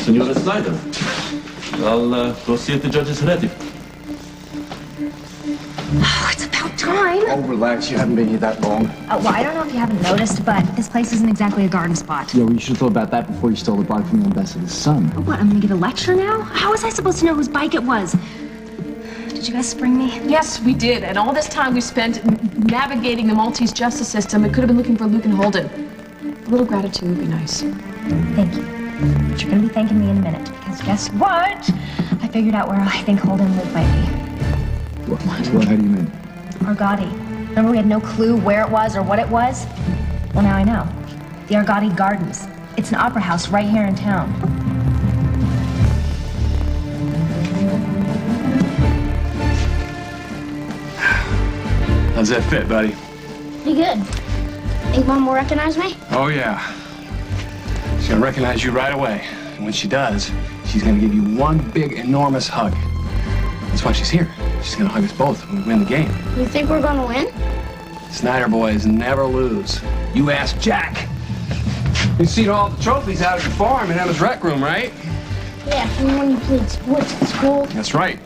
Senora Snyder, I'll go see if the judge is ready. Oh, it's about time. Oh, relax. You haven't been here that long. Well, I don't know if you haven't noticed, but this place isn't exactly a garden spot. Yeah, well, you should have thought about that before you stole the bike from the ambassador's son. What, I'm gonna get a lecture now? How was I supposed to know whose bike it was? Did you guys spring me? Yes, we did. And all this time we spent navigating the Maltese justice system. We could have been looking for Luke and Holden. A little gratitude would be nice. Thank you. But you're gonna be thanking me in a minute, because guess what? I figured out where I think Holden Luke might be. What? How do you mean? Argotti. Remember we had no clue where it was or what it was? Well, now I know. The Argotti Gardens. It's an opera house right here in town. How's that fit, buddy? Pretty good. Think Mom will recognize me? Oh, yeah. She's gonna recognize you right away. And when she does, she's gonna give you one big, enormous hug. That's why she's here. She's gonna hug us both when we win the game. You think we're gonna win? Snyder boys never lose. You ask Jack. You've seen all the trophies out at the farm and Emma's rec room, right? Yeah, from when you played sports at school. That's right.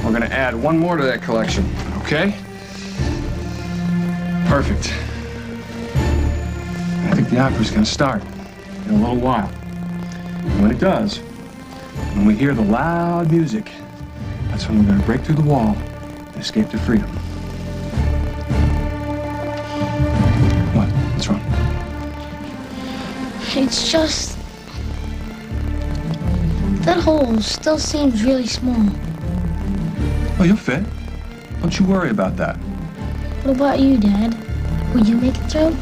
We're gonna add one more to that collection, okay? Perfect. I think the opera's gonna start in a little while. And when it does, when we hear the loud music, that's when we're gonna break through the wall and escape to freedom. What? What's wrong? It's just... that hole still seems really small. Oh, you'll fit. Don't you worry about that. What about you, Dad? Will you make it through?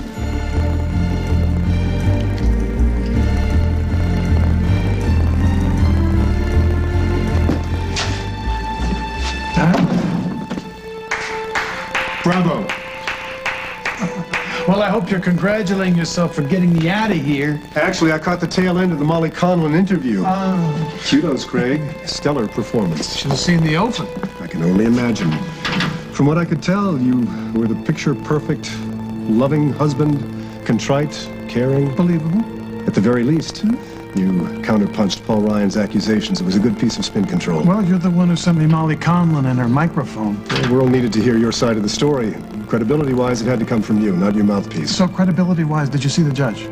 Bravo. Well, I hope you're congratulating yourself for getting me out of here. Actually, I caught the tail end of the Molly Conlon interview. Oh. Kudos, Craig. Stellar performance. Should have seen the open. I can only imagine. From what I could tell, you were the picture-perfect, loving husband, contrite, caring. Believable. At the very least, you counterpunched Paul Ryan's accusations. It was a good piece of spin control. Well, you're the one who sent me Molly Conlon and her microphone. The world needed to hear your side of the story. Credibility-wise, it had to come from you, not your mouthpiece. So credibility-wise, did you see the judge?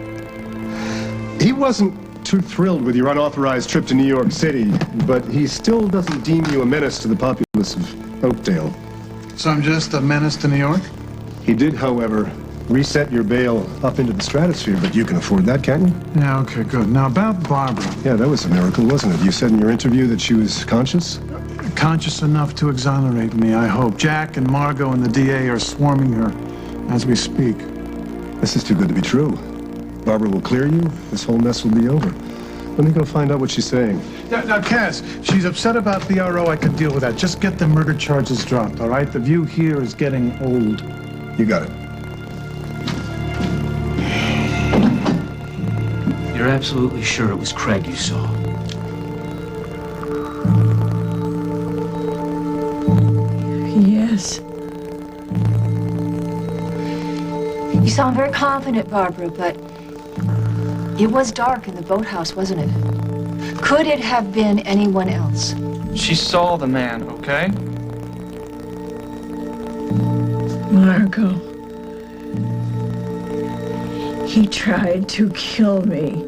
He wasn't too thrilled with your unauthorized trip to New York City, but he still doesn't deem you a menace to the populace of Oakdale. So I'm just a menace to New York? He did, however, reset your bail up into the stratosphere, but you can afford that, can't you? Yeah, okay, good. Now, about Barbara. Yeah, that was a miracle, wasn't it? You said in your interview that she was conscious? Conscious enough to exonerate me, I hope. Jack and Margot and the DA are swarming her as we speak. This is too good to be true. Barbara will clear you. This whole mess will be over. Let me go find out what she's saying. Now, Cass, she's upset about the RO. I could deal with that. Just get the murder charges dropped, all right? The view here is getting old. You got it. You're absolutely sure it was Craig you saw? Yes. You sound very confident, Barbara, but it was dark in the boathouse, wasn't it? Could it have been anyone else? She saw the man, okay? Margot. He tried to kill me.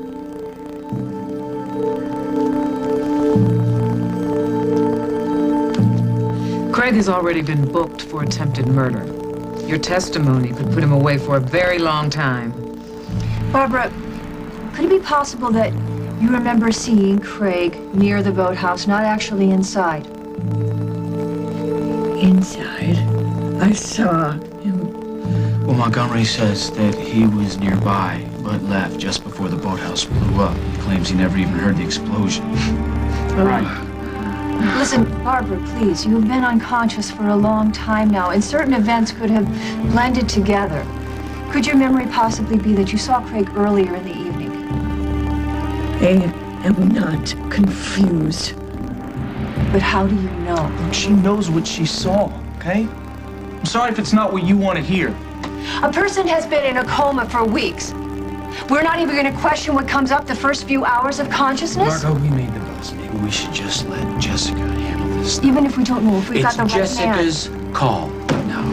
Craig has already been booked for attempted murder. Your testimony could put him away for a very long time. Barbara, could it be possible that you remember seeing Craig near the boathouse, not actually inside? Inside? I saw him. Well, Montgomery says that he was nearby, but left just before the boathouse blew up. He claims he never even heard the explosion. Right. Listen, Barbara, please, you have been unconscious for a long time now, and certain events could have blended together. Could your memory possibly be that you saw Craig earlier in the evening? I am not confused. But how do you know? She knows what she saw, okay? I'm sorry if it's not what you want to hear. A person has been in a coma for weeks. We're not even going to question what comes up the first few hours of consciousness? Margot, we made the bus. Maybe we should just let Jessica handle this thing. Even if we don't know if we've got the right man. It's Jessica's call now.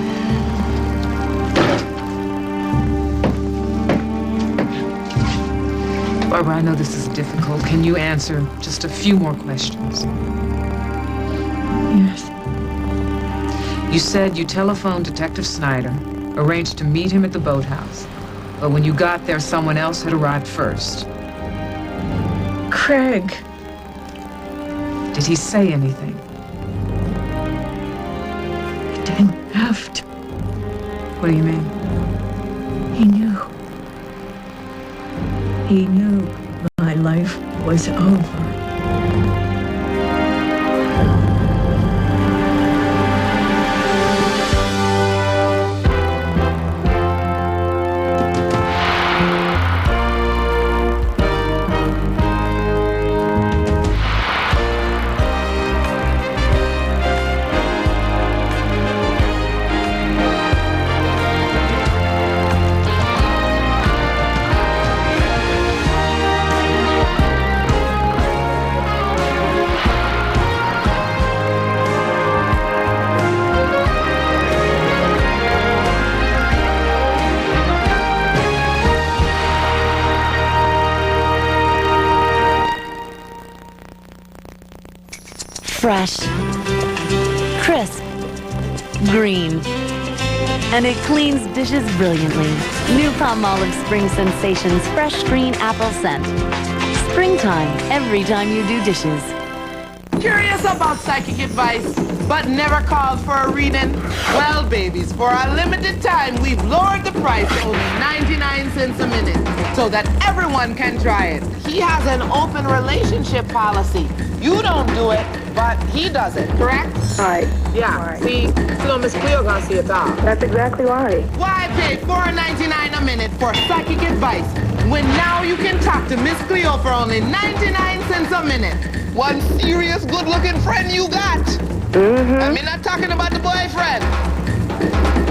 Barbara, I know this is difficult. Can you answer just a few more questions? Yes. You said you telephoned Detective Snyder, arranged to meet him at the boathouse. But when you got there, someone else had arrived first. Craig. Did he say anything? He didn't have to. What do you mean? He knew. He knew my life was over. Fresh, crisp, green, and it cleans dishes brilliantly. New Palmolive Spring Sensations Fresh Green Apple Scent. Springtime, every time you do dishes. Curious about psychic advice, but never called for a reading? Well, babies, for a limited time, we've lowered the price to only 99 cents a minute so that everyone can try it. He has an open relationship policy. You don't do it, but he does it, correct? Right. Yeah, Right. see? So Miss Cleo gonna see a dog. That's exactly right. Why pay $4.99 a minute for psychic advice when now you can talk to Miss Cleo for only 99 cents a minute? One serious good-looking friend you got. Mm-hmm. I mean, not talking about the boyfriend.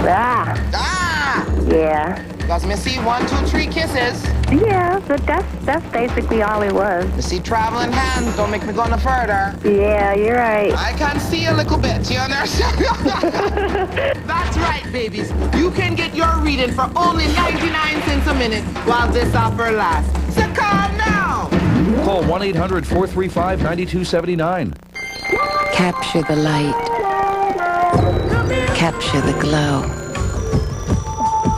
Ah. Ah! Yeah. Does me see 1, 2, 3 kisses? Yeah, but that's basically all it was. You see, traveling hands don't make me go no further. Yeah, you're right. I can see a little bit, you understand? That's right, babies. You can get your reading for only 99 cents a minute while this offer lasts. So call now! Call 1-800-435-9279. Capture the light. Capture the glow.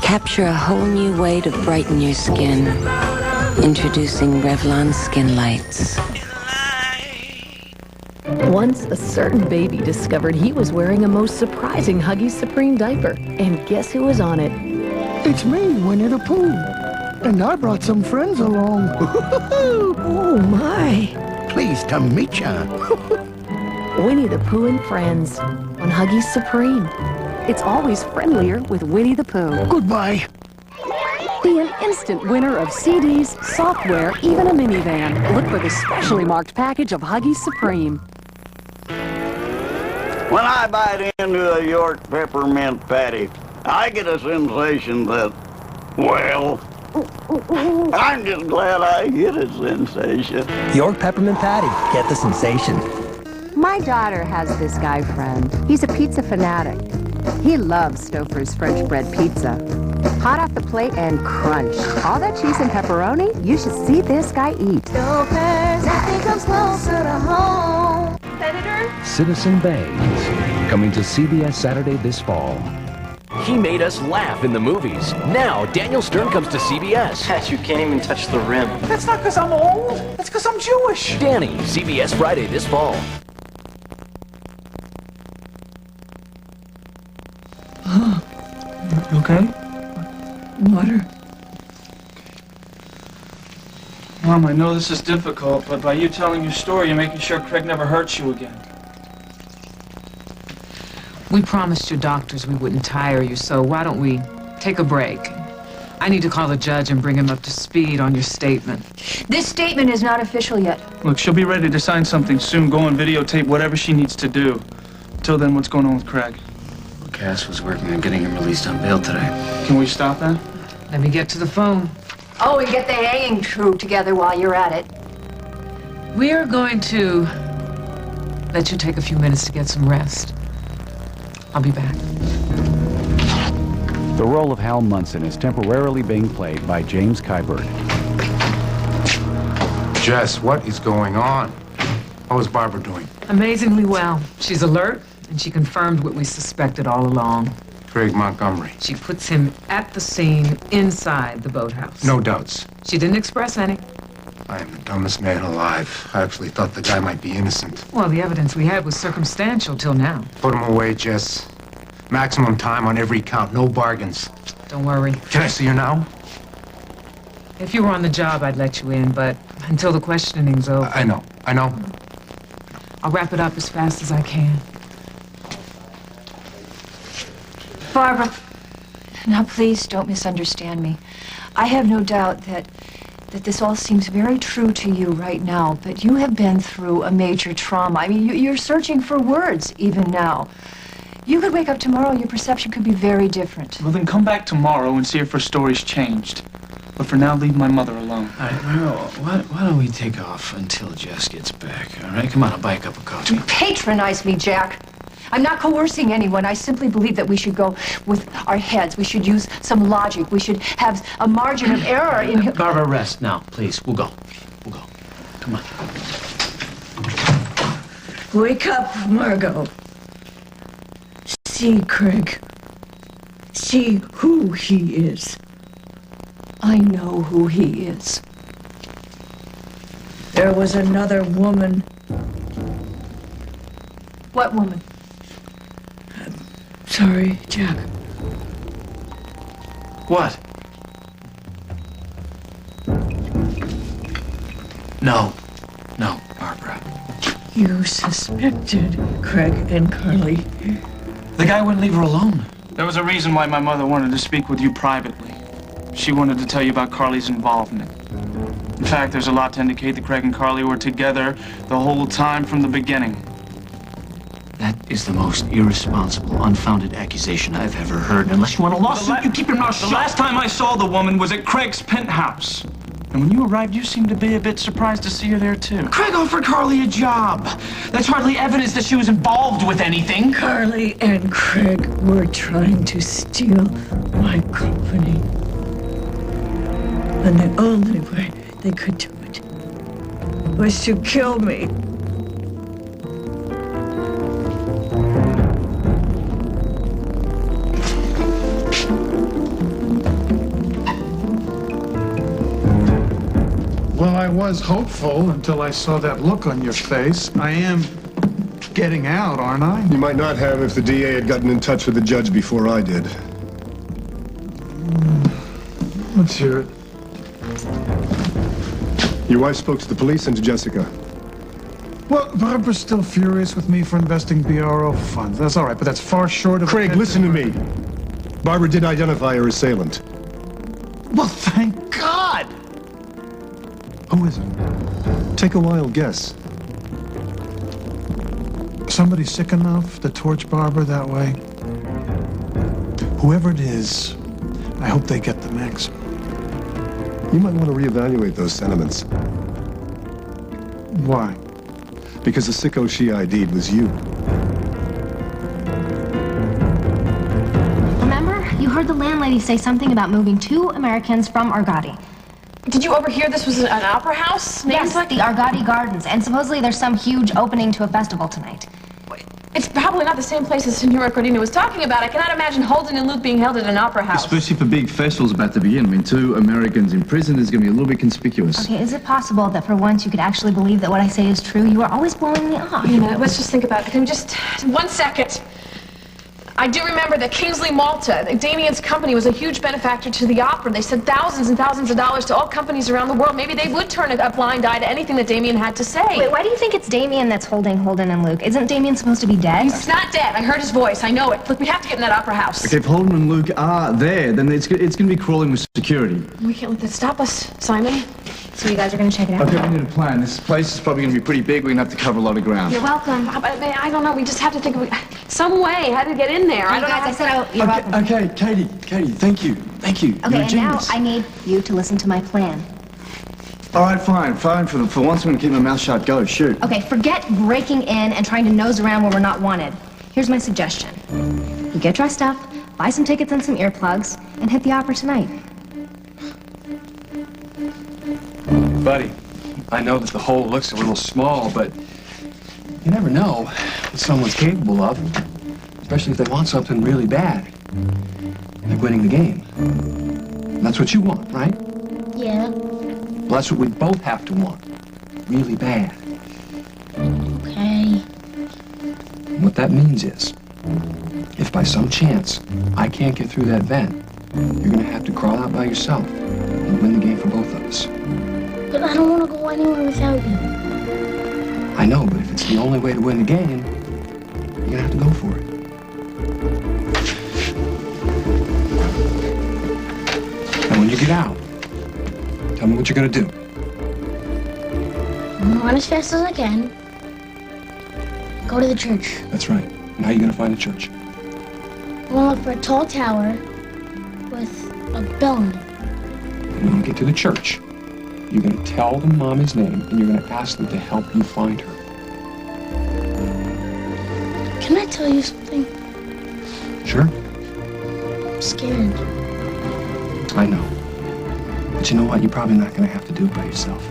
Capture a whole new way to brighten your skin. Introducing Revlon Skin Lights. Once a certain baby discovered he was wearing a most surprising Huggies Supreme diaper. And guess who was on it? It's me, Winnie the Pooh. And I brought some friends along. Oh my! Pleased to meet ya. Winnie the Pooh and Friends on Huggies Supreme. It's always friendlier with Winnie the Pooh. Goodbye. Be an instant winner of CDs, software, even a minivan. Look for the specially marked package of Huggies Supreme. When I bite into a York peppermint patty, I get a sensation that, well, I'm just glad I get a sensation. York peppermint patty. Get the sensation. My daughter has this guy friend. He's a pizza fanatic. He loves Stouffer's French bread pizza. Hot off the plate and crunch. All that cheese and pepperoni, you should see this guy eat. Stouffer's, I think I'm closer to home. Senator? Citizen Bangs, coming to CBS Saturday this fall. He made us laugh in the movies. Now, Daniel Stern comes to CBS. Pat, you can't even touch the rim. That's not because I'm old. That's because I'm Jewish. Danny, CBS Friday this fall. You okay? Water. Mom, I know this is difficult, but by you telling your story, you're making sure Craig never hurts you again. We promised your doctors we wouldn't tire you, so why don't we take a break? I need to call the judge and bring him up to speed on your statement. This statement is not official yet. Look, she'll be ready to sign something soon. Go and videotape whatever she needs to do. Until then, what's going on with Craig? Cass was working on getting him released on bail today. Can we stop that? Let me get to the phone. Oh, and get the hanging crew together while you're at it. We're going to let you take a few minutes to get some rest. I'll be back. The role of Hal Munson is temporarily being played by James Kybert. Jess, what is going on? How is Barbara doing? Amazingly well. She's alert, and she confirmed what we suspected all along. Craig Montgomery. She puts him at the scene inside the boathouse. No doubts. She didn't express any. I am the dumbest man alive. I actually thought the guy might be innocent. Well, the evidence we had was circumstantial till now. Put him away, Jess. Maximum time on every count. No bargains. Don't worry. Can I see her now? If you were on the job, I'd let you in, but until the questioning's over. I know. I'll wrap it up as fast as I can. Barbara, now please don't misunderstand me. I have no doubt that this all seems very true to you right now, but you have been through a major trauma. I mean, you're searching for words even now. You could wake up tomorrow, your perception could be very different. Well, then come back tomorrow and see if her story's changed. But for now, leave my mother alone. All right, Merle, why don't we take off until Jess gets back, all right? Come on, I'll buy a cup of coffee. Don't patronize me, Jack. I'm not coercing anyone. I simply believe that we should go with our heads. We should use some logic. We should have a margin of error in... Barbara, rest now, please. We'll go. Come on. Wake up, Margot. See Craig. See who he is. I know who he is. There was another woman. What woman? Sorry, Jack. What? No, Barbara. You suspected Craig and Carly. The guy wouldn't leave her alone. There was a reason why my mother wanted to speak with you privately. She wanted to tell you about Carly's involvement. In fact, there's a lot to indicate that Craig and Carly were together the whole time from the beginning. That is the most irresponsible, unfounded accusation I've ever heard. Unless you want a lawsuit, you keep your mouth shut. The last time I saw the woman was at Craig's penthouse. And when you arrived, you seemed to be a bit surprised to see her there, too. Craig offered Carly a job. That's hardly evidence that she was involved with anything. Carly and Craig were trying to steal my company. And the only way they could do it was to kill me. Well, I was hopeful until I saw that look on your face. I am getting out, aren't I? You might not have if the DA had gotten in touch with the judge before I did. Let's hear it. Your wife spoke to the police and to Jessica. Well, Barbara's still furious with me for investing BRO funds. That's all right, but that's far short of... Craig, listen to me. Barbara did identify her assailant. Well, thank God! Who is it? Take a wild guess. Somebody sick enough to torch Barbara that way? Whoever it is, I hope they get the maximum. You might want to reevaluate those sentiments. Why? Because the sicko she ID'd was you. Remember? You heard the landlady say something about moving 2 Americans from Argotti. Did you overhear this was an opera house? Yes, the Argotti Gardens, and supposedly there's some huge opening to a festival tonight. It's probably not the same place as Senora Cordina was talking about. I cannot imagine Holden and Luke being held at an opera house. Especially for big festivals about to begin. I mean, 2 Americans in prison is going to be a little bit conspicuous. Okay, is it possible that for once you could actually believe that what I say is true? You are always blowing me off. Wait a minute, let's just think about it. Can we just... 1 second. I do remember that Kingsley Malta, Damien's company, was a huge benefactor to the opera. They sent thousands and thousands of dollars to all companies around the world. Maybe they would turn a blind eye to anything that Damien had to say. Wait, why do you think it's Damien that's holding Holden and Luke? Isn't Damien supposed to be dead? He's not dead. I heard his voice. I know it. Look, we have to get in that opera house. Okay, if Holden and Luke are there, then it's going to be crawling with security. We can't let that stop us, Simon. So you guys are going to check it out? Okay, we need a plan. This place is probably going to be pretty big. We're going to have to cover a lot of ground. You're welcome. I don't know. We just have to think of some way how to get in there. I don't know. Guys, I said you're welcome. Okay, Katie, thank you. Thank you. Okay, You're a and now genius. I need you to listen to my plan. All right, fine. For once, I'm going to keep my mouth shut. Go, shoot. Okay, forget breaking in and trying to nose around where we're not wanted. Here's my suggestion. You get dressed up, buy some tickets and some earplugs, and hit the opera tonight. Buddy, I know that the hole looks a little small, but you never know what someone's capable of, especially if they want something really bad, like winning the game. And that's what you want, right? Yeah. Well, that's what we both have to want, really bad. Okay. And what that means is, if by some chance I can't get through that vent, you're going to have to crawl out by yourself and win the game for both of us. But I don't want to go anywhere without you. I know, but if it's the only way to win the game, you're gonna have to go for it. And when you get out, tell me what you're gonna do. I'm gonna run as fast as I can. Go to the church. That's right. And how are you gonna find a church? I'm gonna look for a tall tower with a bell on it. And when you get to the church, you're gonna tell them Mommy's name, and you're gonna ask them to help you find her. Can I tell you something? Sure? I'm scared. I know. But you know what? You're probably not gonna have to do it by yourself.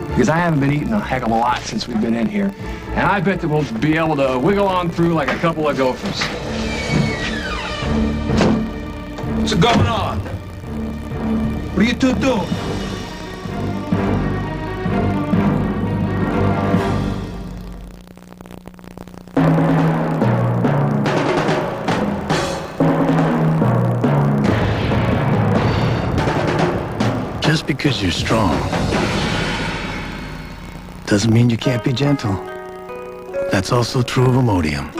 Because I haven't been eating a heck of a lot since we've been in here. And I bet that we'll be able to wiggle on through like a couple of gophers. What's going on? What are you two doing? Just because you're strong doesn't mean you can't be gentle. That's also true of Imodium.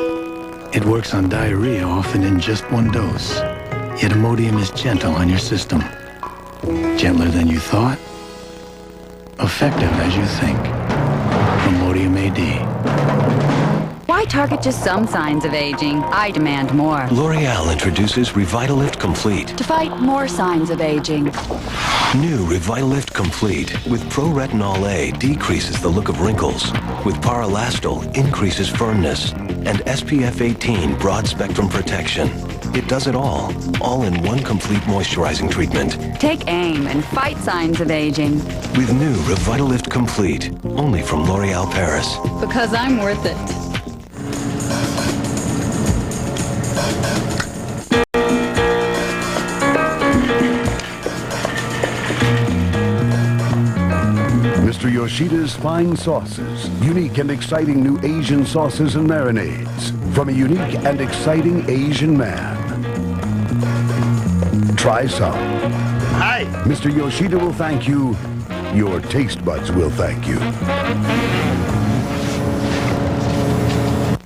It works on diarrhea often in just one dose. Yet Imodium is gentle on your system. Gentler than you thought, effective as you think. Imodium AD. Why target just some signs of aging? I demand more. L'Oreal introduces Revitalift Complete. To fight more signs of aging. New Revitalift Complete with Pro-Retinol A decreases the look of wrinkles, with Paralastol increases firmness, and SPF 18 broad-spectrum protection. It does it all in one complete moisturizing treatment. Take aim and fight signs of aging. With new Revitalift Complete, only from L'Oreal Paris. Because I'm worth it. Mr. Yoshida's Fine Sauces. Unique and exciting new Asian sauces and marinades. From a unique and exciting Asian man. Try some. Hi. Mr. Yoshida will thank you. Your taste buds will thank you.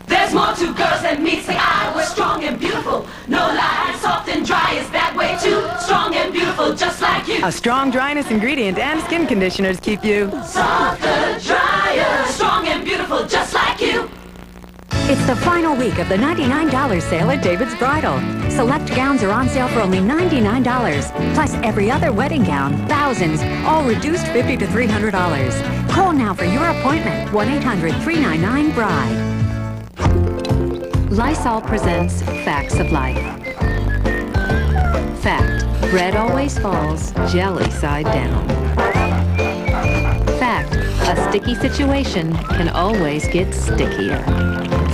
There's more to girls than meets the eye. We're strong and beautiful. No lie, soft and dry is that way too. Strong and beautiful, just like you. A strong dryness ingredient and skin conditioners keep you softer, drier. Strong and beautiful, just like you. It's the final week of the $99 sale at David's Bridal. Select gowns are on sale for only $99. Plus every other wedding gown, thousands, all reduced $50 to $300. Call now for your appointment, 1-800-399-BRIDE. Lysol presents Facts of Life. Fact, bread always falls jelly side down. Fact, a sticky situation can always get stickier.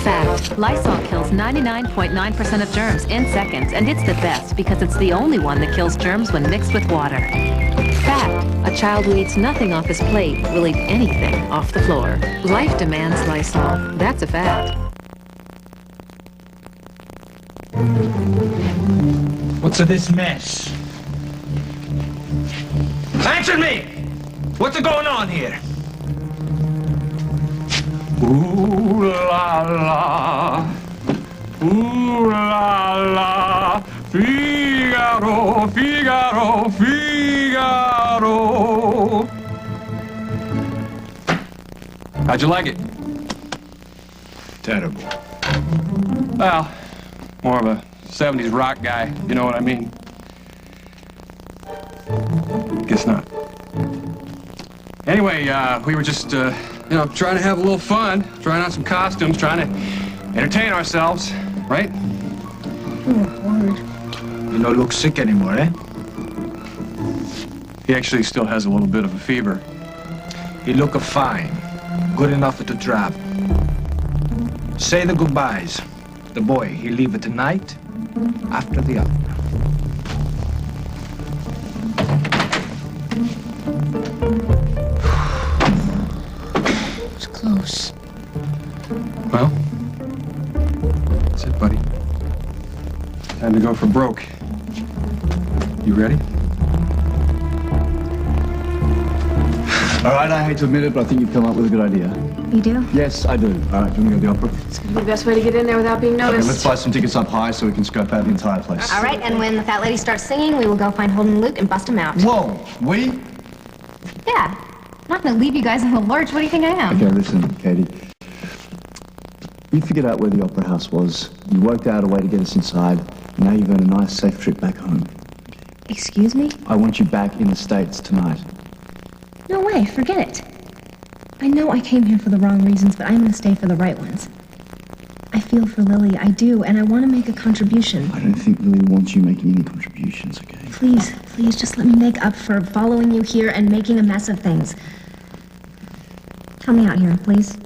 Fact, Lysol kills 99.9% of germs in seconds, and it's the best because it's the only one that kills germs when mixed with water. Fact, a child who eats nothing off his plate will eat anything off the floor. Life demands Lysol. That's a fact. What's of this mess? Answer me! What's going on here? Ooh la la, ooh la la, Figaro, Figaro, Figaro. How'd you like it? Terrible. Well, more of a 70s rock guy, you know what I mean. Guess not. Anyway, we were just, you know, trying to have a little fun, trying on some costumes, trying to entertain ourselves, right? You don't look sick anymore, eh? He actually still has a little bit of a fever. He look fine. Good enough for the job. Say the goodbyes. The boy, he leave it tonight after the opera. It's close. Well, that's it, buddy. Time to go for broke. You ready? All right, I hate to admit it, but I think you've come up with a good idea. You do? Yes, I do. All right, do you want to go to the opera? It's gonna be the best way to get in there without being Okay, noticed. let's buy some tickets up high so we can scope out the entire place. All right, and when the fat lady starts singing, we will go find Holden and Luke and bust them out. Whoa, we? Yeah. I'm not gonna leave you guys in the lurch. What do you think I am? Okay, listen, Katie. You figured out where the opera house was. You worked out a way to get us inside. Now you've earned a nice, safe trip back home. Excuse me? I want you back in the States tonight. No way, forget it. I know I came here for the wrong reasons, but I'm gonna stay for the right ones. I feel for Lily, I do, and I want to make a contribution. I don't think Lily wants you making any contributions, okay? Please, please, just let me make up for following you here and making a mess of things. Help me out here, please.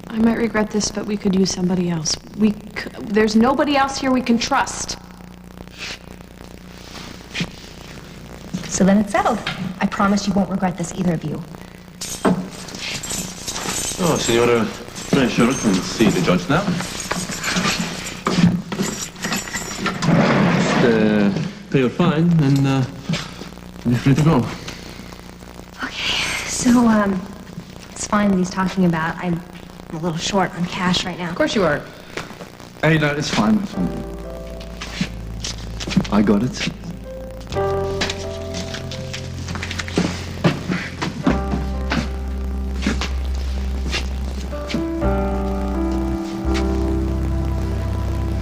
I might regret this, but we could use somebody else. There's nobody else here we can trust. So then it's settled. I promise you won't regret this, either of you. Oh, Signora Fresher can see the judge now. Just pay your fine and you're free to go. Okay, so, it's fine that he's talking about. I'm a little short on cash right now. Of course you are. Hey, no, it's fine, it's fine. I got it.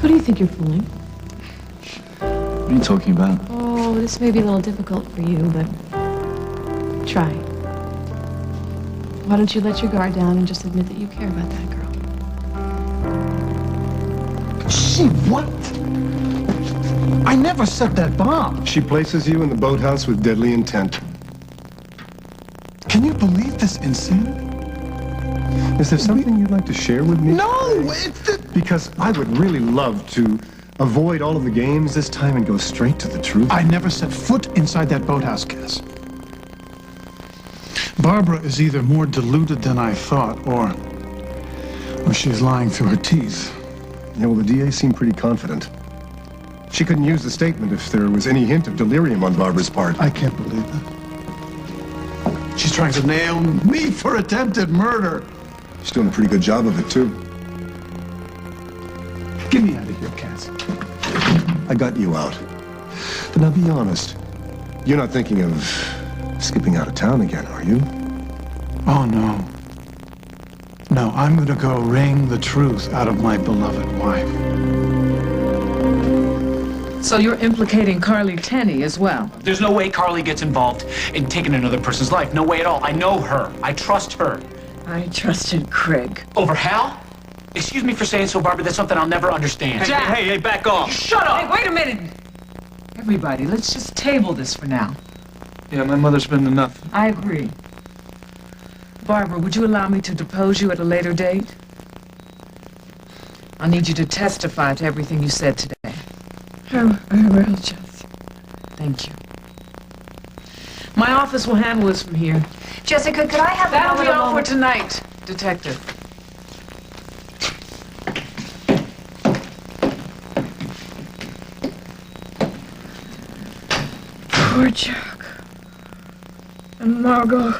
Who do you think you're fooling? What are you talking about? Oh, this may be a little difficult for you, but try. Why don't you let your guard down and just admit that you care about that girl? She what? I never set that bomb. She places you in the boathouse with deadly intent. Can you believe this insanity? Is there something you'd like to share with me? No! Because I would really love to avoid all of the games this time and go straight to the truth. I never set foot inside that boathouse, Cass. Barbara is either more deluded than I thought, or she's lying through her teeth. Yeah, well, the DA seemed pretty confident. She couldn't use the statement if there was any hint of delirium on Barbara's part. I can't believe that. She's trying to nail me for attempted murder. She's doing a pretty good job of it, too. Get me out of here, Cass. I got you out. But now be honest. You're not thinking of skipping out of town again, are you? Oh, no. No, I'm gonna go wring the truth out of my beloved wife. So you're implicating Carly Tenney as well? There's no way Carly gets involved in taking another person's life. No way at all. I know her. I trust her. I trusted Craig. Over Hal? Excuse me for saying so, Barbara. That's something I'll never understand. Jack! Hey, back off. Shut up! Hey, wait a minute! Everybody, let's just table this for now. Yeah, my mother's been enough. I agree. Barbara, would you allow me to depose you at a later date? I need you to testify to everything you said today. I will, Jess. Thank you. My office will handle this from here. Jessica, could I have That'll be all for moment? tonight, Detective. Poor Jack. And Margot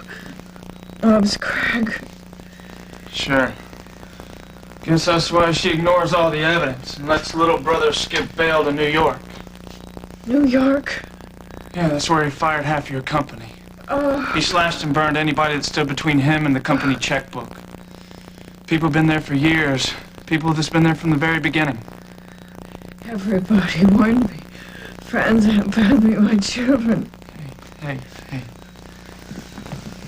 loves Craig. Sure. Guess that's why she ignores all the evidence and lets little brother skip bail to New York. New York? Yeah, that's where he fired half your company. He slashed and burned anybody that stood between him and the company checkbook. People have been there for years. People that's been there from the very beginning. Everybody warned me. Friends abandoned me, my children. Hey.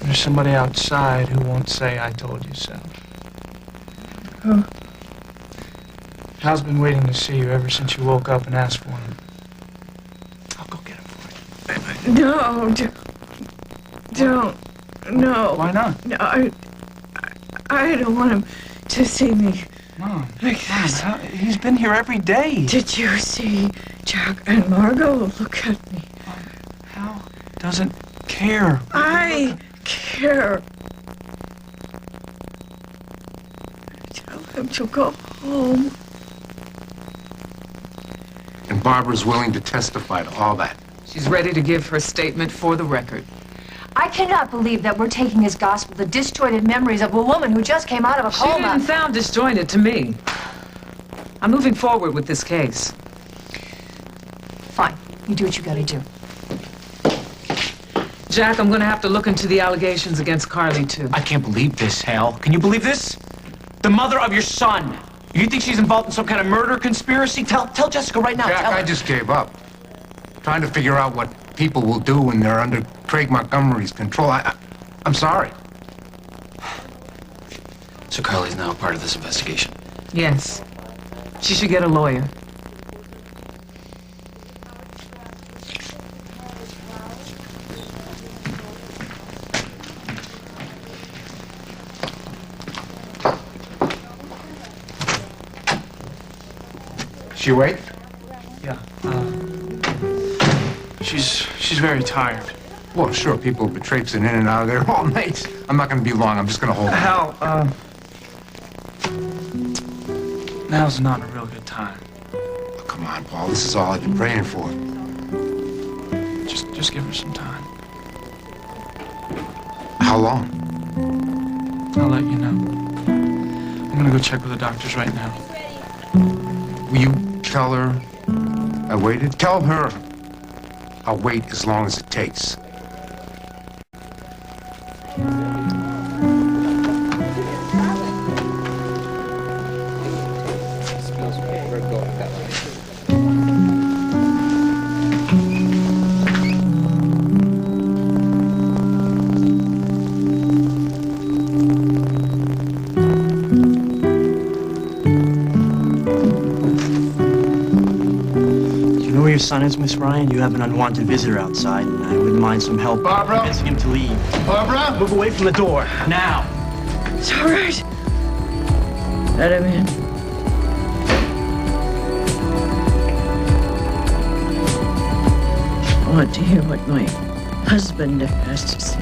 There's somebody outside who won't say I told you so. Oh. Hal's been waiting to see you ever since you woke up and asked for him. I'll go get him for you. No, don't. No. Why not? No, I don't want him to see me. Mom, like this. He's been here every day. Did you see Jack and Margot? Look at me. Hal doesn't care. I care. Tell him to go home. And Barbara's willing to testify to all that. She's ready to give her statement for the record. I cannot believe that we're taking as gospel the disjointed memories of a woman who just came out of a coma. She didn't sound disjointed to me. I'm moving forward with this case. Fine. You do what you gotta do. Jack, I'm gonna have to look into the allegations against Carly, too. I can't believe this, Hal. Can you believe this? The mother of your son. You think she's involved in some kind of murder conspiracy? Tell Jessica right now. Jack, I just gave up. Trying to figure out what people will do when they're under Craig Montgomery's control. I'm sorry. So Carly's now a part of this investigation? Yes. She should get a lawyer. She awake? Yeah. She's very tired. Well, sure, people have been traipsing in and out of there all night. I'm not going to be long. I'm just going to hold Hal, now's not a real good time. Oh, come on, Paul. This is all I've been praying for. Just give her some time. How long? I'll let you know. I'm going to go check with the doctors right now. Will you tell her I waited? Tell her I'll wait as long as it takes. Your son is, Miss Ryan. You have an unwanted visitor outside, and I wouldn't mind some help convincing him to leave. Barbara? Move away from the door, now. It's all right. Let him in. I want to hear what my husband has to say.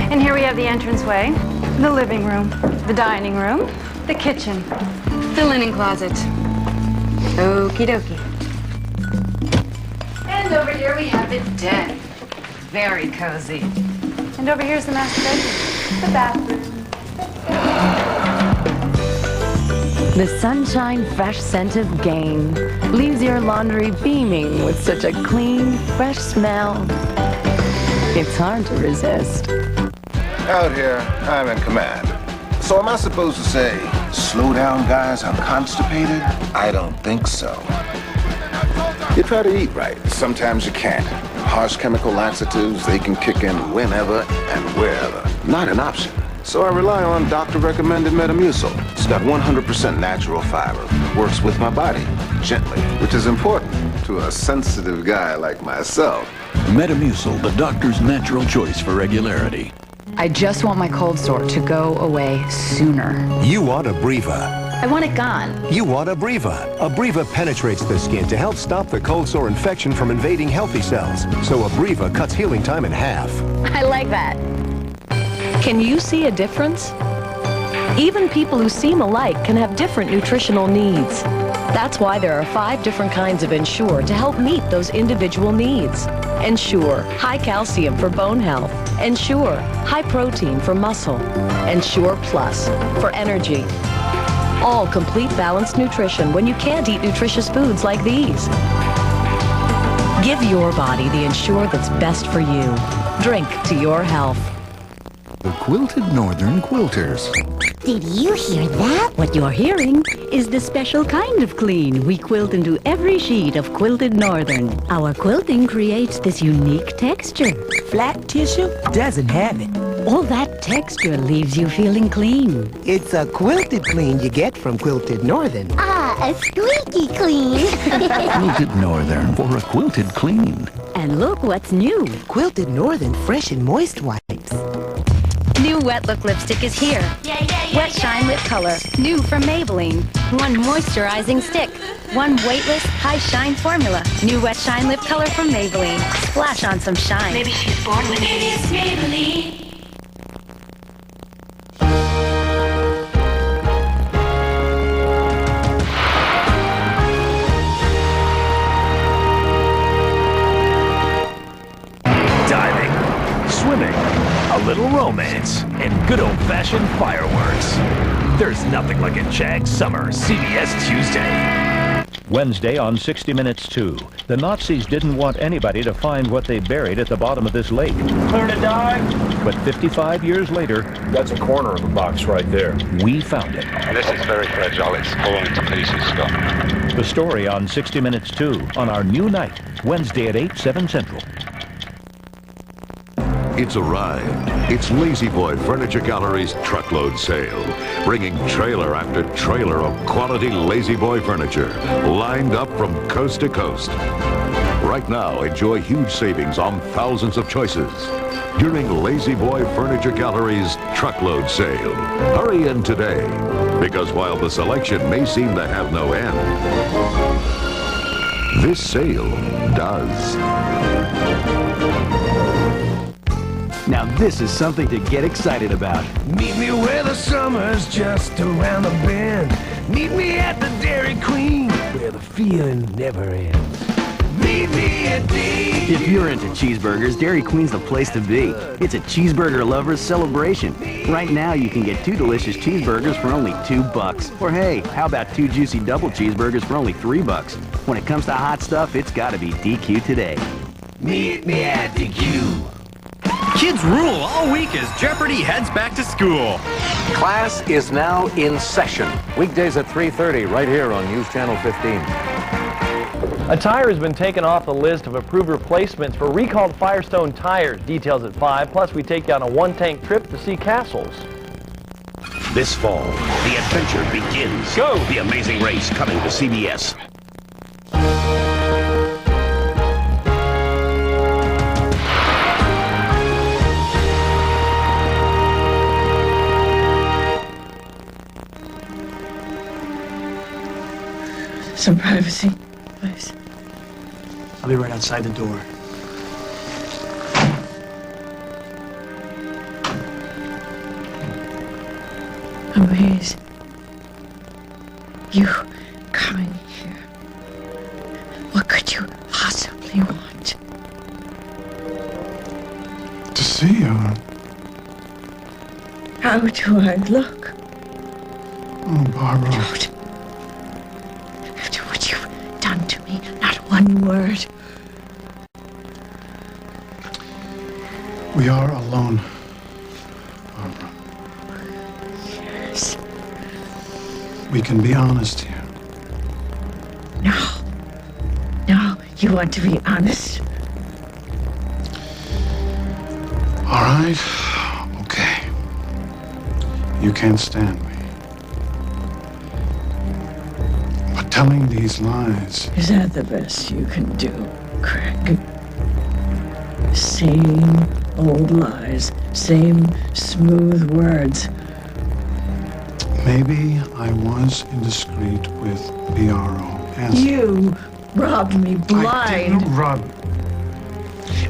And here we have the entranceway, the living room, the dining room, the kitchen, the linen closet. Okie dokie. And over here we have the den. Very cozy. And over here's the master bedroom, the bathroom. The sunshine fresh scent of Gain leaves your laundry beaming with such a clean, fresh smell. It's hard to resist. Out here, I'm in command. So am I supposed to say, slow down, guys, I'm constipated? I don't think so. You try to eat right. Sometimes you can't. Harsh chemical laxatives, they can kick in whenever and wherever. Not an option. So I rely on doctor-recommended Metamucil. It's got 100% natural fiber. Works with my body, gently, which is important to a sensitive guy like myself. Metamucil, the doctor's natural choice for regularity. I just want my cold sore to go away sooner. You want Abreva. I want it gone. You want Abreva. Abreva penetrates the skin to help stop the cold sore infection from invading healthy cells. So Abreva cuts healing time in half. I like that. Can you see a difference? Even people who seem alike can have different nutritional needs. That's why there are 5 different kinds of Ensure to help meet those individual needs. Ensure, high calcium for bone health. Ensure, high protein for muscle. Ensure Plus, for energy. All complete balanced nutrition when you can't eat nutritious foods like these. Give your body the Ensure that's best for you. Drink to your health. The Quilted Northern Quilters. Did you hear that? What you're hearing is the special kind of clean we quilt into every sheet of Quilted Northern. Our quilting creates this unique texture. Flat tissue doesn't have it. All that texture leaves you feeling clean. It's a quilted clean you get from Quilted Northern. Ah, a squeaky clean. Quilted Northern for a quilted clean. And look what's new. Quilted Northern Fresh and Moist Wipes. New Wet Look lipstick is here. Wet Shine Lip Color. New from Maybelline. One moisturizing stick. One weightless, high shine formula. New Wet Shine Lip Color from Maybelline. Splash on some shine. Maybe she's born with it. Maybe it's Maybelline. Diving, swimming, a little romance, and good old-fashioned fireworks. There's nothing like a Jag Summer CBS Tuesday. Wednesday on 60 Minutes 2. The Nazis didn't want anybody to find what they buried at the bottom of this lake. Clear to dive. But 55 years later... That's a corner of the box right there. We found it. This is very fragile. It's falling to pieces, Scott. The story on 60 Minutes 2 on our new night, Wednesday at 8, 7 Central. It's arrived. It's Lazy Boy Furniture Gallery's truckload sale, bringing trailer after trailer of quality Lazy Boy furniture, lined up from coast to coast. Right now, enjoy huge savings on thousands of choices during Lazy Boy Furniture Gallery's truckload sale. Hurry in today, because while the selection may seem to have no end, this sale does. Now this is something to get excited about. Meet me where the summer's just around the bend. Meet me at the Dairy Queen, where the feeling never ends. Meet me at D. If you're into cheeseburgers, Dairy Queen's the place to be. It's a cheeseburger lover's celebration. Right now you can get 2 delicious cheeseburgers for only $2. Or hey, how about 2 juicy double cheeseburgers for only $3? When it comes to hot stuff, it's gotta be DQ today. Meet me at DQ. Kids rule all week as Jeopardy heads back to school. Class is now in session. Weekdays at 3:30 right here on News Channel 15. A tire has been taken off the list of approved replacements for recalled Firestone tires. Details at 5. Plus, we take you on a one-tank trip to see castles. This fall, the adventure begins. Go! The Amazing Race coming to CBS. Some privacy, please. I'll be right outside the door. Louise, you coming here. What could you possibly want? To see you. How do I look? Oh, Barbara. After what you've done to me, not one word. We are alone, Barbara. Yes. We can be honest here. No. No, you want to be honest? All right. Okay. You can't stand me. But telling these lies... Is that the best you can do, Craig? Same old lies, same smooth words. Maybe I was indiscreet with BRO. You robbed me blind. I didn't rob.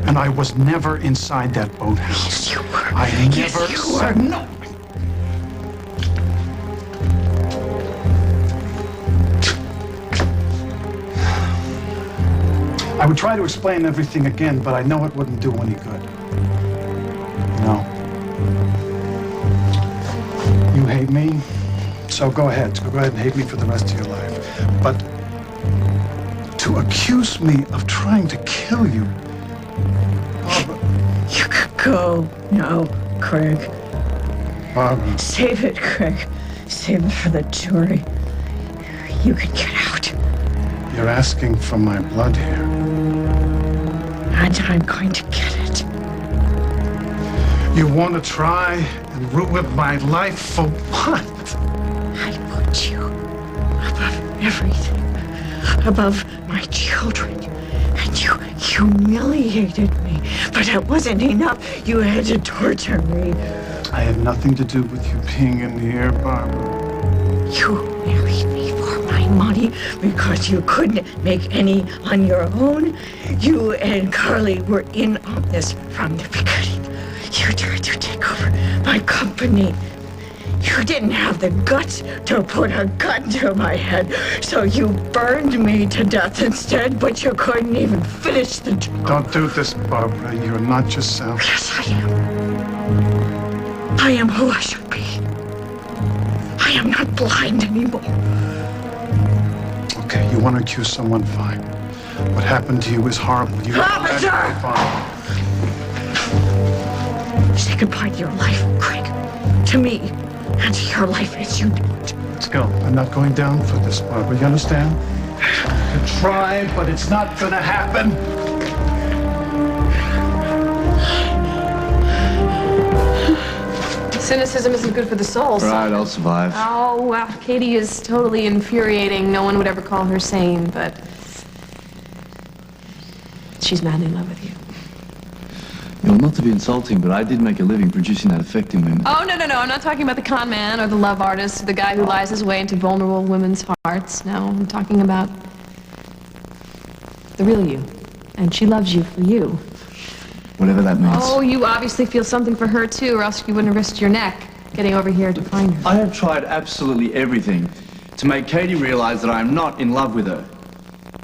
And I was never inside that boathouse. Yes, you were. I never Yes, you said were. no. I would try to explain everything again, but I know it wouldn't do any good. No. You hate me, so go ahead. Go ahead and hate me for the rest of your life. But to accuse me of trying to kill you, Barbara... You could go now, Craig. Barbara. Save it, Craig. Save it for the jury. You can get out. You're asking for my blood here. And I'm going to get it. You want to try and ruin my life for what? I put you above everything. Above my children. And you humiliated me. But it wasn't enough. You had to torture me. I had nothing to do with you being in here, Barbara. You married me for my money because you couldn't make any on your own. You and Carly were in on this from the beginning. You tried to take over my company. You didn't have the guts to put a gun to my head, so you burned me to death instead, but you couldn't even finish the job. Don't do this, Barbara. You're not yourself. Yes, I am. I am who I should be. I am not blind anymore. Okay, you want to accuse someone, fine. What happened to you is horrible. You Officer! Fine. Say goodbye to your life, Craig. To me, and to your life as you know it. Let's go. I'm not going down for this, Barbara. You understand? I could try, but it's not gonna happen. Cynicism isn't good for the soul. Right, I'll survive. Oh, well, Katie is totally infuriating. No one would ever call her sane, but she's madly in love with you. Well, not to be insulting, but I did make a living producing that effect in women. Oh, no. I'm not talking about the con man or the love artist or the guy who lies his way into vulnerable women's hearts. No, I'm talking about the real you. And she loves you for you. Whatever that means. Oh, you obviously feel something for her, too, or else you wouldn't have risked your neck getting over here to find her. I have tried absolutely everything to make Katie realize that I am not in love with her.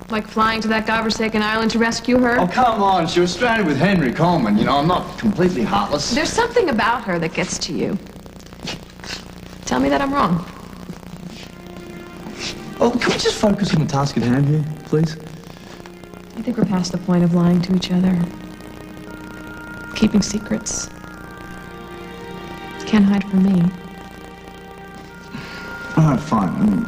Like flying to that godforsaken island to rescue her? Oh, come on. She was stranded with Henry Coleman. You know, I'm not completely heartless. There's something about her that gets to you. Tell me that I'm wrong. Oh, can we just focus on the task at hand here, please? I think we're past the point of lying to each other. Keeping secrets. You can't hide from me. All right, fine. I mean,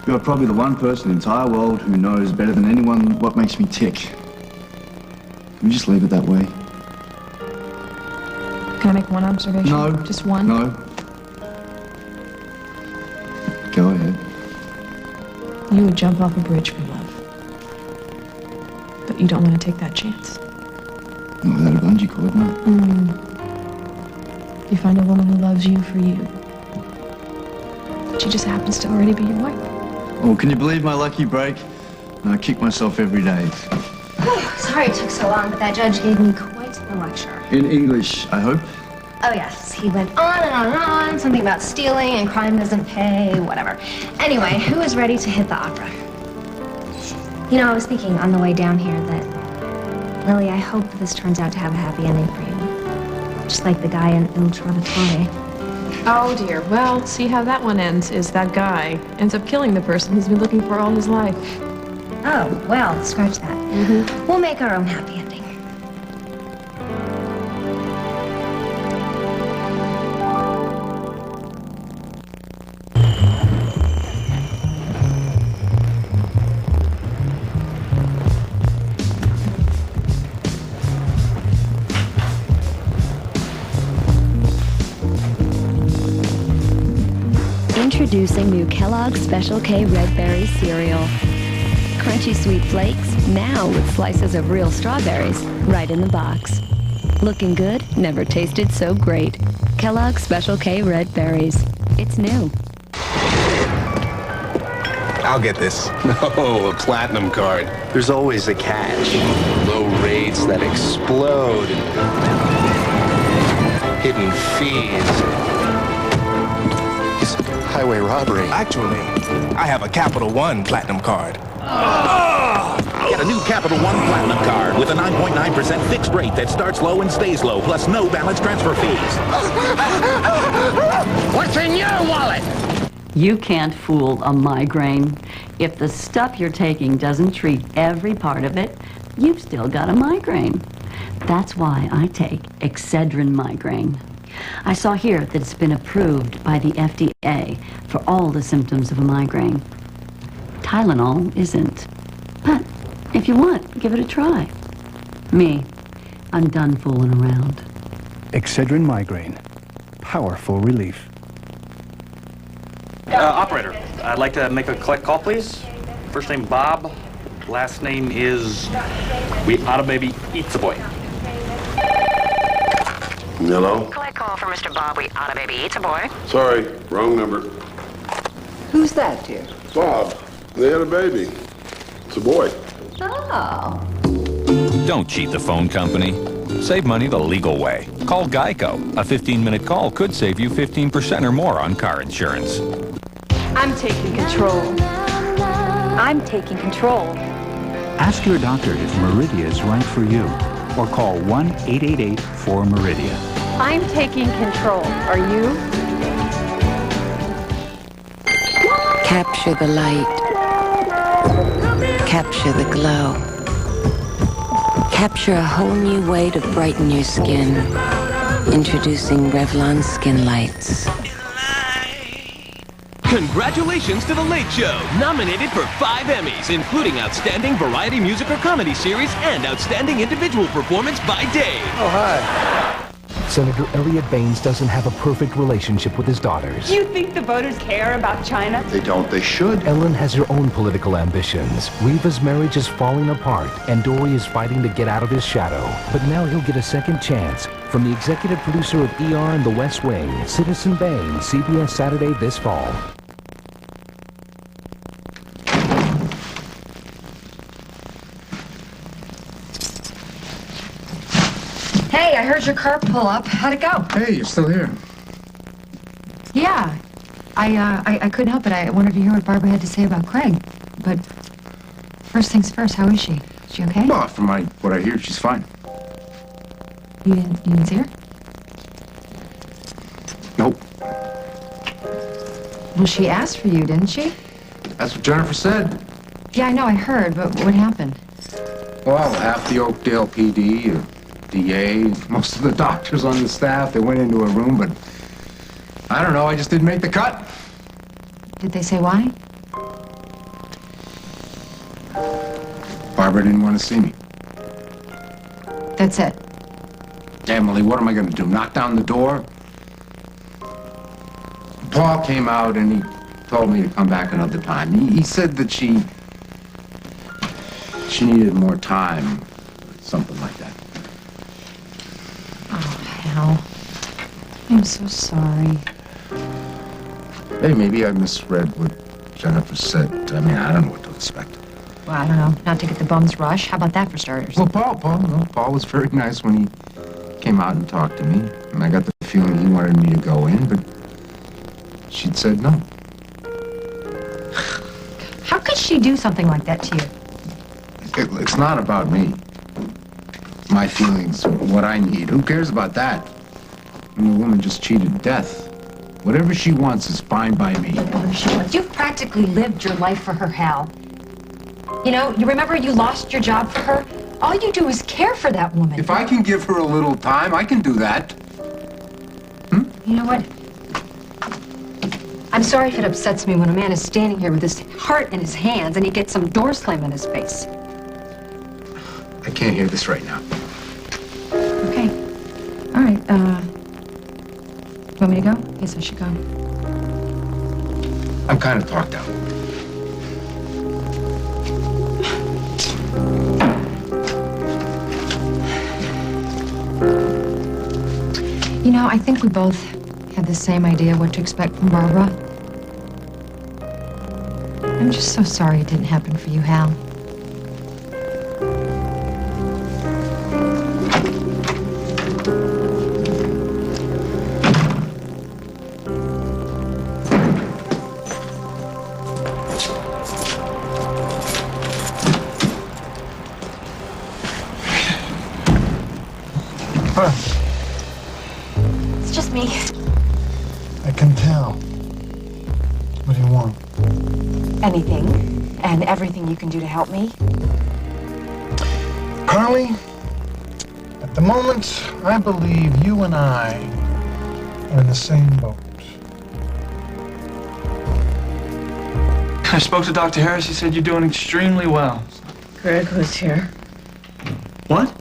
you're probably the one person in the entire world who knows better than anyone what makes me tick. Can we just leave it that way? Can I make one observation? No. Just one? No. Go ahead. You would jump off a bridge for love. But you don't want to take that chance. Not without a bungee cord, no. You find a woman who loves you for you. She just happens to already be your wife. Oh, can you believe my lucky break? I kick myself every day. Sorry it took so long, but that judge gave me quite the lecture. In English, I hope. Oh, yes. He went on and on and on. Something about stealing and crime doesn't pay, whatever. Anyway, who is ready to hit the opera? You know, I was thinking on the way down here that, Lily, I hope this turns out to have a happy ending for you. Just like the guy in Il Trovatore. Oh, dear. Well, see how that one ends is that guy ends up killing the person he's been looking for all his life. Oh, well, scratch that. We'll make our own happy ending. Introducing new Kellogg's Special K Red Berry cereal. Crunchy sweet flakes, now with slices of real strawberries, right in the box. Looking good, never tasted so great. Kellogg's Special K Red Berries. It's new. I'll get this. Oh, a platinum card. There's always a catch. Low rates that explode. Hidden fees. It's highway robbery. Actually, I have a Capital One Platinum card. Get a new Capital One Platinum card with a 9.9% fixed rate that starts low and stays low, plus no balance transfer fees. What's in your wallet? You can't fool a migraine. If the stuff you're taking doesn't treat every part of it, you've still got a migraine. That's why I take Excedrin migraine. I saw here that it's been approved by the FDA for all the symptoms of a migraine. Tylenol isn't. But if you want, give it a try. Me, I'm done fooling around. Excedrin migraine. Powerful relief. Operator, I'd like to make a collect call, please. First name Bob, last name is We Oughta Baby Eats a Boy. Hello? Collect call for Mr. Bob. We Oughta Baby Eats a Boy. Sorry, wrong number. Who's that, dear? Bob, they had a baby. It's a boy. Oh. Don't cheat the phone company. Save money the legal way. Call Geico. A 15-minute call could save you 15% or more on car insurance. I'm taking control. I'm taking control. Ask your doctor if Meridia is right for you, or call 1-888-4-MERIDIA. I'm taking control. Are you? Capture the light. Capture the glow. Capture a whole new way to brighten your skin. Introducing Revlon Skin Lights. Congratulations to The Late Show, nominated for 5 Emmys, including Outstanding Variety Music or Comedy Series and Outstanding Individual Performance by Dave. Oh, hi. Senator Elliot Baines doesn't have a perfect relationship with his daughters. You think the voters care about China? They don't, they should. Ellen has her own political ambitions. Reva's marriage is falling apart, and Dory is fighting to get out of his shadow. But now he'll get a second chance. From the executive producer of ER and The West Wing, Citizen Baines, CBS Saturday this fall. Hey, I heard your car pull up. How'd it go? Hey, you're still here. Yeah. I couldn't help it. I wanted to hear what Barbara had to say about Craig. But first things first, how is she? Is she okay? Well, from what I hear, she's fine. You didn't see her? Nope. Well, she asked for you, didn't she? That's what Jennifer said. Yeah, I know, I heard, but what happened? Well, half the Oakdale PD, DA, most of the doctors on the staff, they went into a room, but I don't know, I just didn't make the cut. Did they say why? Barbara didn't want to see me. That's it. Emily, what am I going to do, knock down the door? Paul came out and he told me to come back another time. He said that she needed more time, something like that. Oh, hell. I'm so sorry. Hey, maybe I misread what Jennifer said. I mean, I don't know what to expect. Well, I don't know. Not to get the bums rush. How about that for starters? Well, Paul was very nice when he came out and talked to me. And I got the feeling he wanted me to go in, but she'd said no. How could she do something like that to you? It's not about me. My feelings, what I need. Who cares about that? I mean, the woman just cheated death. Whatever she wants is fine by me. Whatever she wants. You've practically lived your life for her, Hal. You know, you remember you lost your job for her? All you do is care for that woman. If I can give her a little time, I can do that. You know what? I'm sorry if it upsets me when a man is standing here with his heart in his hands and he gets some door slam in his face. I can't hear this right now. Okay. All right, want me to go? Yes, I should go. I'm kind of talked out. You know, I think we both had the same idea what to expect from Barbara. I'm just so sorry it didn't happen for you, Hal. It's just me. I can tell. What do you want? Anything and everything you can do to help me. Carly, I At the moment, I believe you and I are in the same boat. I spoke to Dr. Harris. He said you're doing extremely well. Greg was here. What?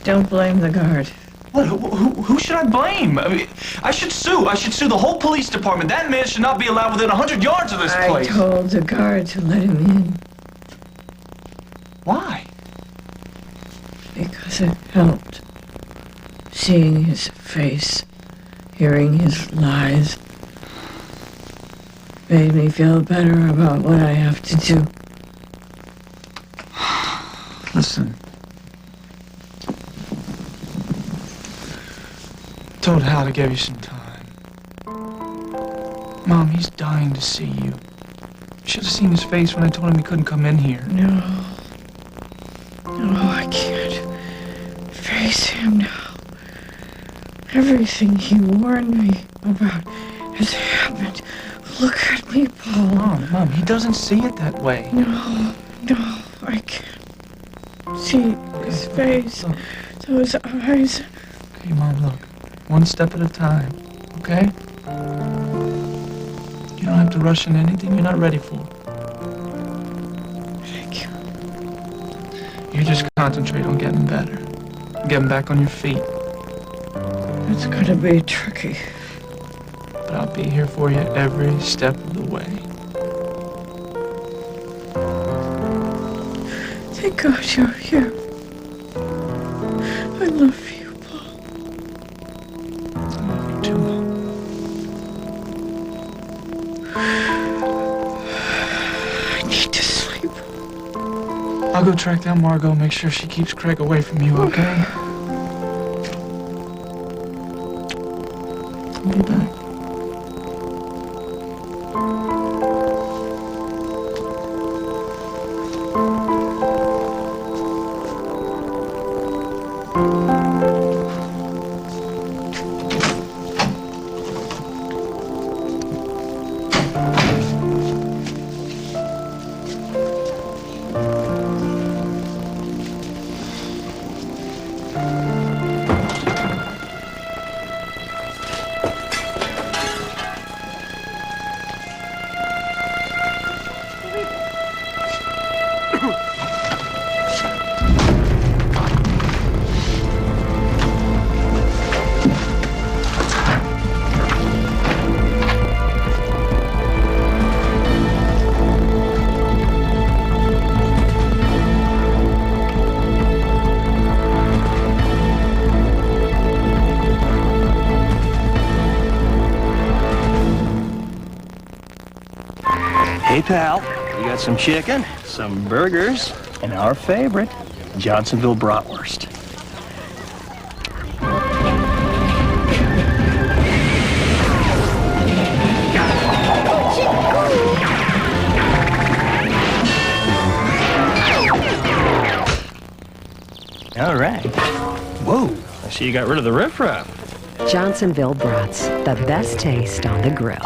Don't blame the guard. What? Who should I blame? I mean, I should sue. I should sue the whole police department. That man should not be allowed within 100 yards of this place. I told the guard to let him in. Why? Because it helped. Seeing his face, hearing his lies, made me feel better about what I have to do. Listen. Told Hal to give you some time. Mom, he's dying to see you. You should have seen his face when I told him he couldn't come in here. No. No, I can't face him now. Everything he warned me about has happened. Look at me, Paul. Mom, he doesn't see it that way. No, I can't see his face, those eyes. Okay, Mom, look. One step at a time, okay? You don't have to rush into anything you're not ready for. Thank you. You just concentrate on getting better. Getting back on your feet. It's gonna be tricky. But I'll be here for you every step of the way. Thank God you're here. I love you, Paul. I love you too, Mom. I need to sleep. I'll go track down Margot, make sure she keeps Craig away from you, okay? I'll be back. Hey, pal, we got some chicken, some burgers, and our favorite, Johnsonville bratwurst. All right. Whoa, I see you got rid of the riffraff. Johnsonville brats, the best taste on the grill.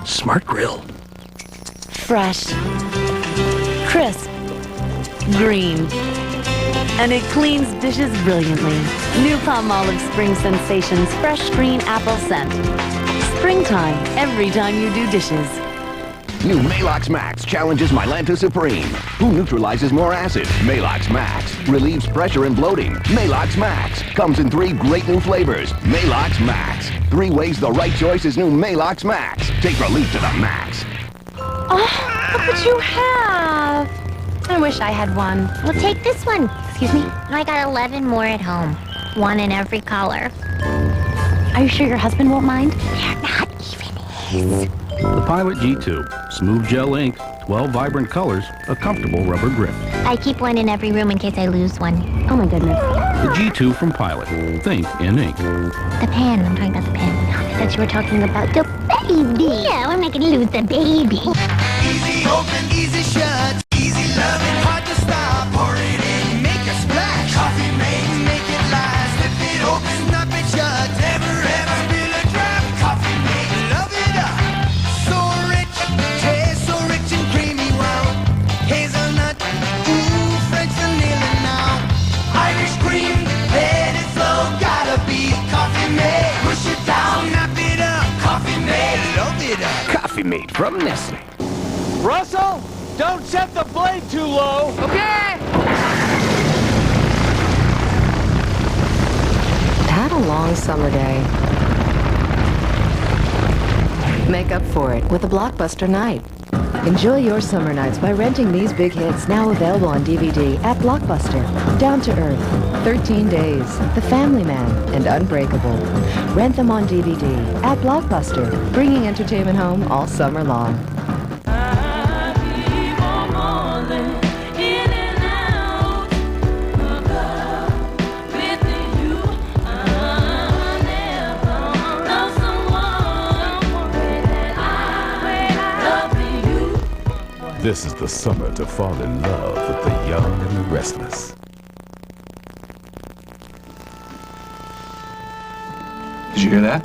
Smart grill. Fresh, crisp, green, and it cleans dishes brilliantly. New Palmolive Spring Sensations Fresh Green Apple Scent. Springtime, every time you do dishes. New Malox Max challenges Mylanta Supreme. Who neutralizes more acid? Malox Max. Relieves pressure and bloating. Malox Max. Comes in 3 great new flavors. Malox Max. 3 ways the right choice is new Malox Max. Take relief to the max. Oh, look what you have. I wish I had one. Well, take this one. Excuse me. I got 11 more at home. One in every color. Are you sure your husband won't mind? They're not even his. The Pilot G2. Smooth gel ink, 12 vibrant colors, a comfortable rubber grip. I keep one in every room in case I lose one. Oh my goodness. The G2 from Pilot. Think in ink. The pen. I'm talking about the pen. I thought you were talking about the baby. Yeah, I'm not going to lose the baby. Easy open, easy shut, easy loving, hard to stop. Pour it in, make a splash. Coffee make it last. Slip it open, snap it shut. Never ever spill a drop. Coffee mate, love it up. So rich, taste so rich and creamy, wow. Hazelnut, ooh, French vanilla now. Irish cream. it up. Coffee mate from Nestle. Russell, don't set the blade too low. Okay. Had a long summer day. Make up for it with a blockbuster night. Enjoy your summer nights by renting these big hits, now available on DVD at Blockbuster. Down to Earth, 13 Days, The Family Man, and Unbreakable. Rent them on DVD at Blockbuster, bringing entertainment home all summer long. This is the summer to fall in love with the young and the restless. Did you hear that?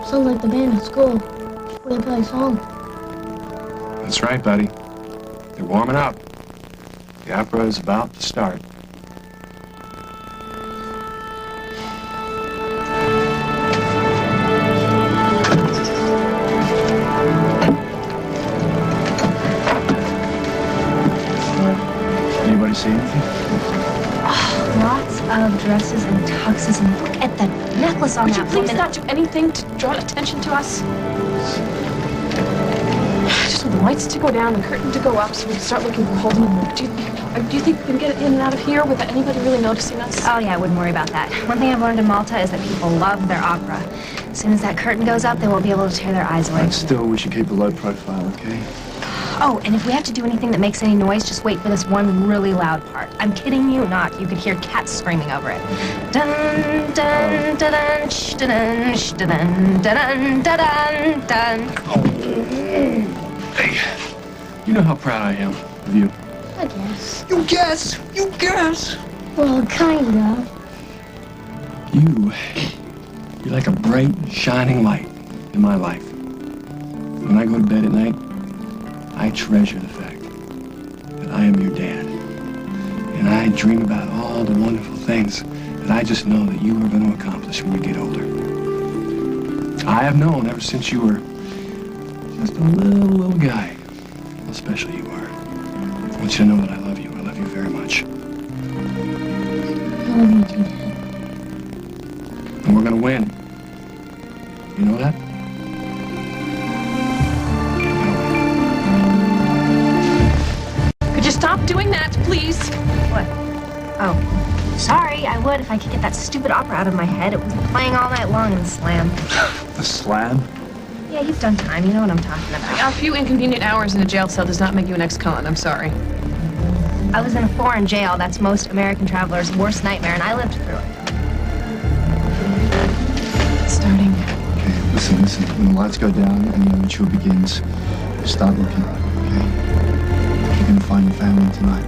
Sounds like the band at school. They play a song. That's right, buddy. They're warming up. The opera is about to start. Anybody see anything? Lots of dresses and tuxes, and look at the necklace on Could that you please woman. not do anything to draw attention to us? Just want the lights to go down, the curtain to go up, so we can start looking for holes in the roof. Do you think we can get in and out of here without anybody really noticing us? Oh yeah, I wouldn't worry about that. One thing I've learned in Malta is that people love their opera. As soon as that curtain goes up, they won't be able to tear their eyes away. But still, we should keep a low profile, okay? Oh, and if we have to do anything that makes any noise, just wait for this one really loud part. I'm kidding you not. You could hear cats screaming over it. Dun dun dun dun sh dun dun sh dun dun dun dun dun. Hey, you know how proud I am of you. I guess. You guess! You guess! Well, kind of. You're like a bright, shining light in my life. When I go to bed at night, I treasure the fact that I am your dad. And I dream about all the wonderful things that I just know that you are going to accomplish when you get older. I have known ever since you were just a little guy how special you are. I want you to know that I love you. I love you very much. I love you too, Dad. And we're going to win. You know that? Could you stop doing that, please? What? Oh, sorry, I would if I could get that stupid opera out of my head. It was playing all night long in the slam. The slab? Yeah, you've done time. You know what I'm talking about. A few inconvenient hours in a jail cell does not make you an ex-con. I'm sorry. I was in a foreign jail. That's most American travelers' worst nightmare, and I lived through it. Starting. Okay, listen. When the lights go down and the ritual begins, start looking, okay? You're gonna find your family tonight.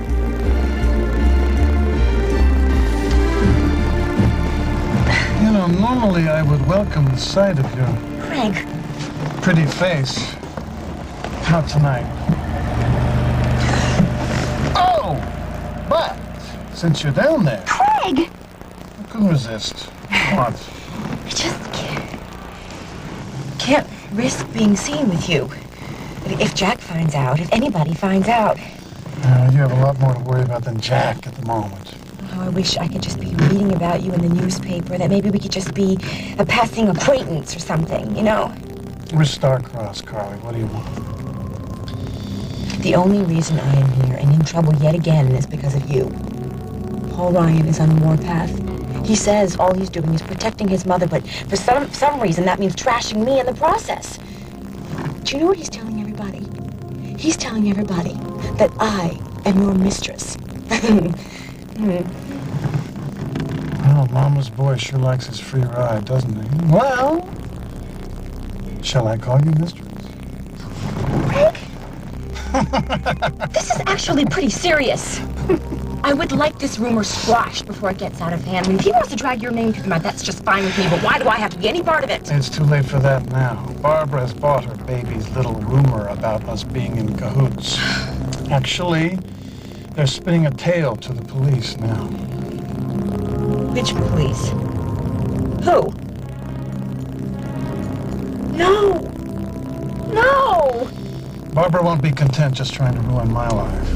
You know, normally I would welcome the sight of your Craig. pretty face. Not tonight. Oh! But, since you're down there, Craig! I couldn't resist. What? I just can't risk being seen with you. If Jack finds out, if anybody finds out. You have a lot more to worry about than Jack at the moment. Oh, I wish I could just be reading about you in the newspaper, that maybe we could just be a passing acquaintance or something, you know? We're star-crossed, Carly. What do you want? The only reason I am here and in trouble yet again is because of you. Paul Ryan is on the warpath. He says all he's doing is protecting his mother, but for some reason that means trashing me in the process. Do you know what he's telling everybody? He's telling everybody that I am your mistress. Well, Mama's boy sure likes his free ride, doesn't he? Well, shall I call you mistress? Craig? This is actually pretty serious. I would like this rumor squashed before it gets out of hand. I mean, if he wants to drag your name through the mud, that's just fine with me, but why do I have to be any part of it? It's too late for that now. Barbara has bought her baby's little rumor about us being in cahoots. Actually, they're spinning a tale to the police now. Which police? Who? No! Barbara won't be content just trying to ruin my life.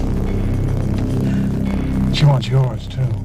She wants yours, too.